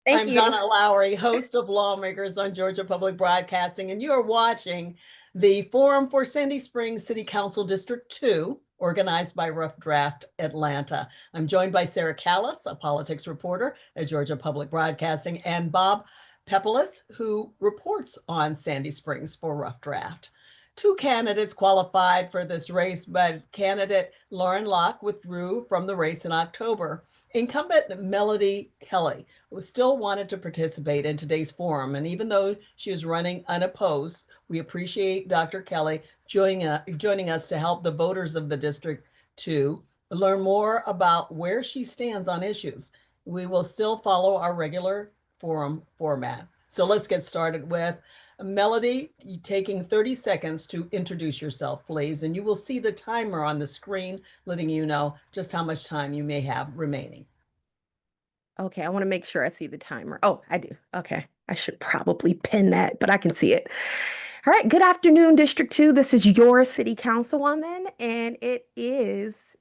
Thank I'm you. Donna Lowry, host of Lawmakers on Georgia Public Broadcasting, and you are watching the Forum for Sandy Springs City Council District 2, organized by Rough Draft Atlanta. I'm joined by Sarah Callis, a politics reporter at Georgia Public Broadcasting, and Bob Pepelis, who reports on Sandy Springs for Rough Draft. Two candidates qualified for this race, but candidate Lauren Locke withdrew from the race in October. Incumbent Melody Kelly who still wanted to participate in today's forum. And even though she is running unopposed, we appreciate Dr. Kelly joining us to help the voters of the district to learn more about where she stands on issues. We will still follow our regular forum format. So let's get started with Melody, you taking 30 seconds to introduce yourself, please. And you will see the timer on the screen, letting you know just how much time you may have remaining. Okay, I want to make sure I see the timer. Oh, I do. Okay. I should probably pin that, but I can see it. All right. Good afternoon, District 2. This is your city councilwoman, and it is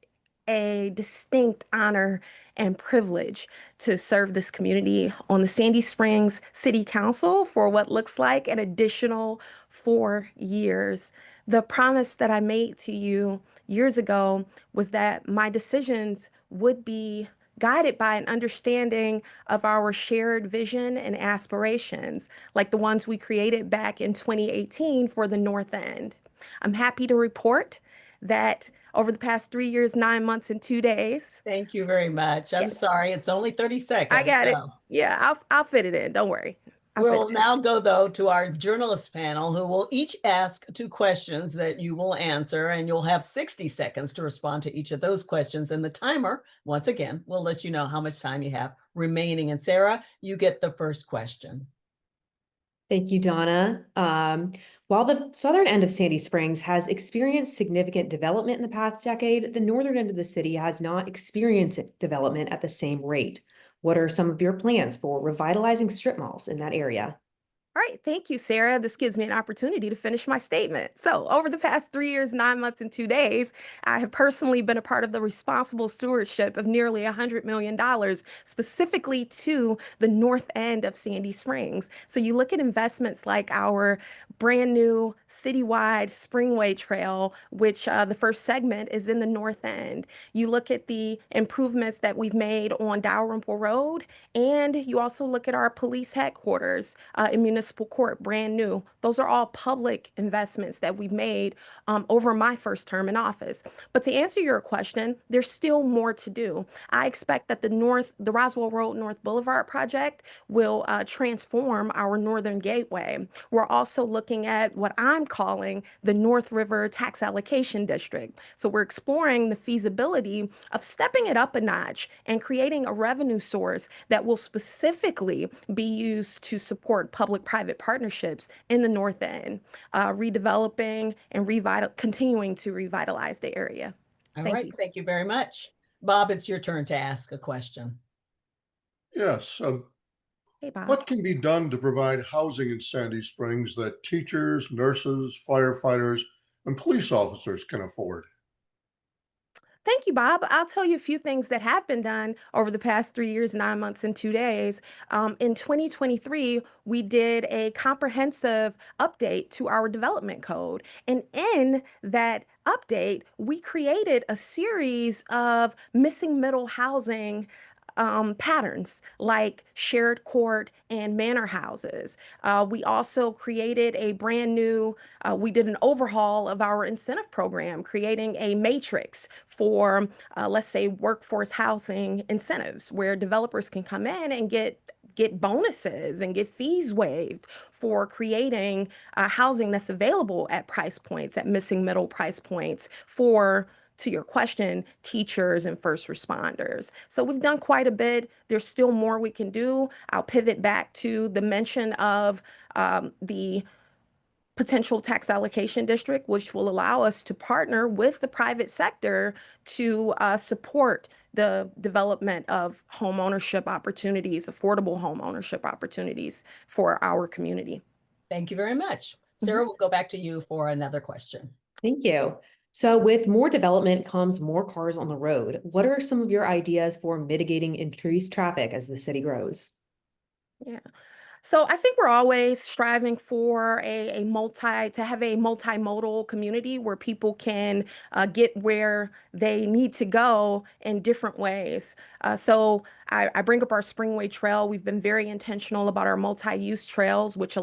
a distinct honor and privilege to serve this community on the Sandy Springs City Council for what looks like an additional 4 years. The promise that I made to you years ago was that my decisions would be guided by an understanding of our shared vision and aspirations, like the ones we created back in 2018 for the North End. I'm happy to report that over the past 3 years, 9 months, and 2 days, Thank you very much. I'm yes, sorry, it's only 30 I seconds. got it. So Yeah, I'll fit it in. Don't worry. I'll fit we'll it in. now go, though, to our journalist panel, who will each ask two questions that you will answer, and you'll have 60 seconds to respond to each of those questions. And the timer, once again, will let you know how much time you have remaining. And Sarah, you get the first question. Thank you, Donna. While the southern end of Sandy Springs has experienced significant development in the past decade, the northern end of the city has not experienced development at the same rate. What are some of your plans for revitalizing strip malls in that area? All right, thank you, Sarah. This gives me an opportunity to finish my statement. So, over the past 3 years, 9 months, and 2 days, I have personally been a part of the responsible stewardship of nearly $100 million, specifically to the north end of Sandy Springs. So, you look at investments like our brand new citywide Springway Trail, which the first segment is in the north end. You look at the improvements that we've made on Dalrymple Road, and you also look at our police headquarters in Municipal Court, brand new. Those are all public investments that we've made over my first term in office. But to answer your question, there's still more to do. I expect that the Roswell Road North Boulevard project will transform our Northern Gateway. We're also looking at what I'm calling the North River Tax Allocation District. So we're exploring the feasibility of stepping it up a notch and creating a revenue source that will specifically be used to support public-private partnerships in the North End, redeveloping and continuing to revitalize the area. All Thank right, you. thank you very much. Bob, it's your turn to ask a question. Yes. Hey, Bob. What can be done to provide housing in Sandy Springs that teachers, nurses, firefighters, and police officers can afford? Thank you, Bob. I'll tell you a few things that have been done over the past 3 years, 9 months, and 2 days. In 2023, we did a comprehensive update to our development code. And in that update, we created a series of missing middle housing patterns like shared court and manor houses. We also created a brand new, we did an overhaul of our incentive program, creating a matrix for, let's say, workforce housing incentives, where developers can come in and get bonuses and get fees waived for creating housing that's available at price points, at missing middle price points for, to your question, teachers and first responders. So we've done quite a bit. There's still more we can do. I'll pivot back to the mention of the potential tax allocation district, which will allow us to partner with the private sector to support the development of home ownership opportunities, affordable home ownership opportunities for our community. Thank you very much. Mhm. Sarah, we'll go back to you for another question. Thank you. So with more development comes more cars on the road. What are some of your ideas for mitigating increased traffic as the city grows? Yeah. So I think we're always striving for to have a multimodal community where people can get where they need to go in different ways. So I bring up our Springway Trail. We've been very intentional about our multi-use trails, which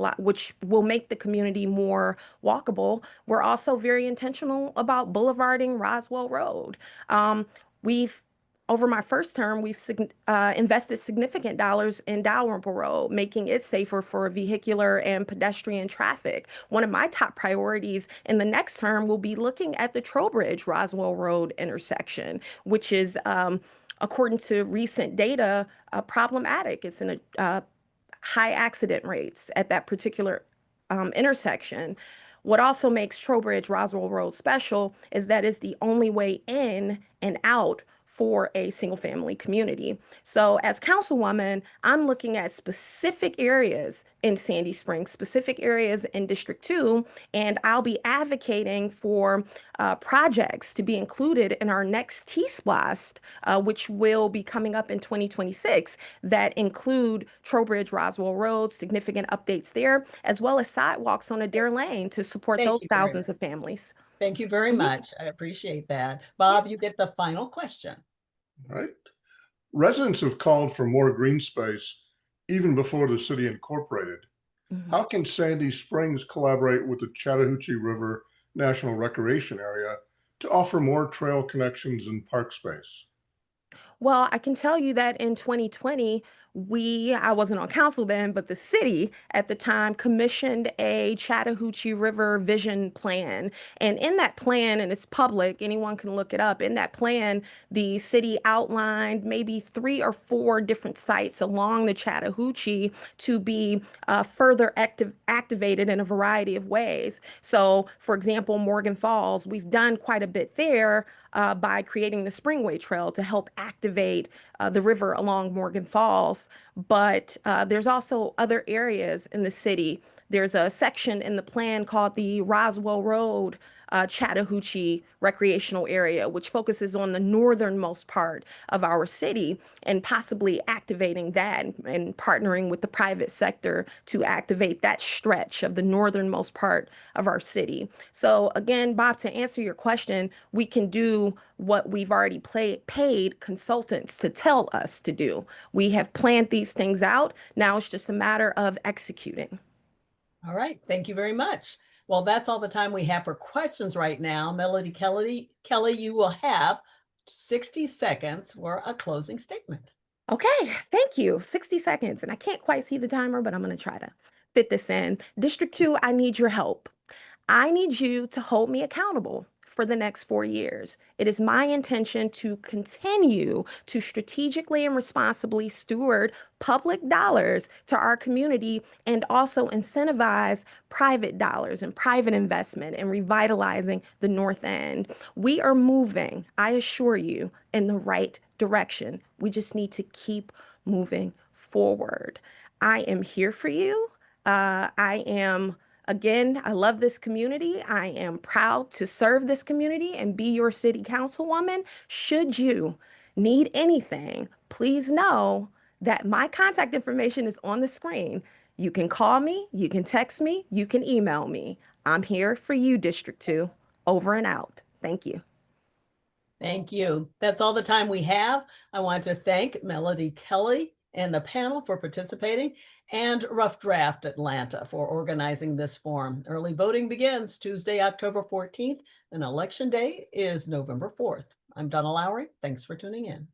will make the community more walkable. We're also very intentional about boulevarding Roswell Road. We've Over my first term, we've invested significant dollars in Dalrymple Road, making it safer for vehicular and pedestrian traffic. One of my top priorities in the next term will be looking at the Trowbridge Roswell Road intersection, which is, according to recent data, problematic. It's in a high accident rates at that particular intersection. What also makes Trowbridge Roswell Road special is that it's the only way in and out for a single family community. So as councilwoman, I'm looking at specific areas in Sandy Springs, specific areas in District 2, and I'll be advocating for projects to be included in our next T-Splost, which will be coming up in 2026, that include Trowbridge Roswell Road, significant updates there, as well as sidewalks on Adair Lane to support Thank those you very thousands much. of families. Thank you very Mhm. much. I appreciate that. Bob, you get the final question. Right? Residents have called for more green space even before the city incorporated. Mhm. How can Sandy Springs collaborate with the Chattahoochee River National Recreation Area to offer more trail connections and park space? Well, I can tell you that in 2020, I wasn't on council then, but the city at the time commissioned a Chattahoochee River vision plan. And in that plan, and it's public, anyone can look it up. In that plan, the city outlined maybe 3 or 4 different sites along the Chattahoochee to be further activated in a variety of ways. So, for example, Morgan Falls, we've done quite a bit there by creating the Springway Trail to help activate the river along Morgan Falls. But there's also other areas in the city. There's a section in the plan called the Roswell Road Chattahoochee Recreational Area, which focuses on the northernmost part of our city and possibly activating that and partnering with the private sector to activate that stretch of the northernmost part of our city. So again, Bob, to answer your question, we can do what we've already paid consultants to tell us to do. We have planned these things out. Now it's just a matter of executing. All right, thank you very much. Well, that's all the time we have for questions right now. Melody Kelly, you will have 60 seconds for a closing statement. Okay, thank you. 60 seconds. And I can't quite see the timer, but I'm going to try to fit this in. District 2, I need your help. I need you to hold me accountable for the next 4 years. It is my intention to continue to strategically and responsibly steward public dollars to our community and also incentivize private dollars and private investment in revitalizing the North End. We are moving, I assure you, in the right direction. We just need to keep moving forward. I am here for you. Again, I love this community. I am proud to serve this community and be your city councilwoman. Should you need anything, please know that my contact information is on the screen. You can call me, you can text me, you can email me. I'm here for you, District 2. Over and out. Thank you. Thank you. That's all the time we have. I want to thank Melody Kelly and the panel for participating, and Rough Draft Atlanta for organizing this forum. Early voting begins Tuesday, October 14th, and Election Day is November 4th. I'm Donna Lowry. Thanks for tuning in.